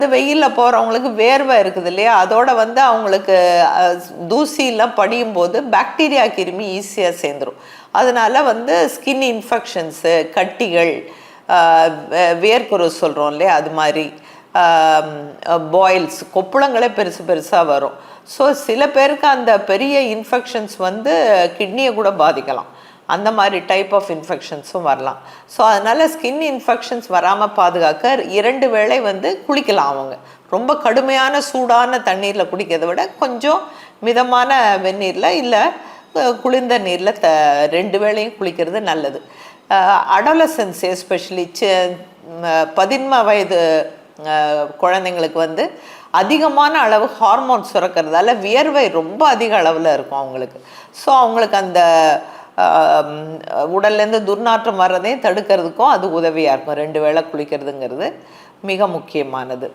வெயிலில் போகிறவங்களுக்கு வேர்வை இருக்குது இல்லையா, அதோட வந்து அவங்களுக்கு தூசியெல்லாம் படியும் போது பாக்டீரியா கிருமி ஈஸியாக சேர்ந்துடும். அதனால வந்து ஸ்கின் இன்ஃபெக்ஷன்ஸு, கட்டிகள், வேர்க்குரு சொல்கிறோம் இல்லையா, அது மாதிரி பாயில்ஸ், கொப்புளங்களே பெருசு பெருசாக வரும். ஸோ சில பேருக்கு அந்த பெரிய இன்ஃபெக்ஷன்ஸ் வந்து கிட்னியை கூட பாதிக்கலாம். அந்த மாதிரி டைப் ஆஃப் இன்ஃபெக்ஷன்ஸும் வரலாம். ஸோ அதனால் ஸ்கின் இன்ஃபெக்ஷன்ஸ் வராமல் பாதுகாக்க 2 வேளை வந்து குளிக்கலாம். அவங்க ரொம்ப கடுமையான சூடான தண்ணீரில் குடிக்கிறத விட கொஞ்சம் மிதமான வெந்நீரில் இல்லை குளிர்ந்த நீரில் 2 வேளையும் குளிக்கிறது நல்லது. அடாலசன்ஸ் எஸ்பெஷலி 15 வயது குழந்தைங்களுக்கு வந்து அதிகமான அளவு ஹார்மோன் சுரக்கிறதால வியர்வை ரொம்ப அதிக அளவில் இருக்கும் அவங்களுக்கு. ஸோ அவங்களுக்கு அந்த உடல்லேருந்து துர்நாற்றம் வர்றதையும் தடுக்கிறதுக்கும் அது உதவியாக இருக்கும். 2 வேளை குளிக்கிறதுங்கிறது மிக முக்கியமானது.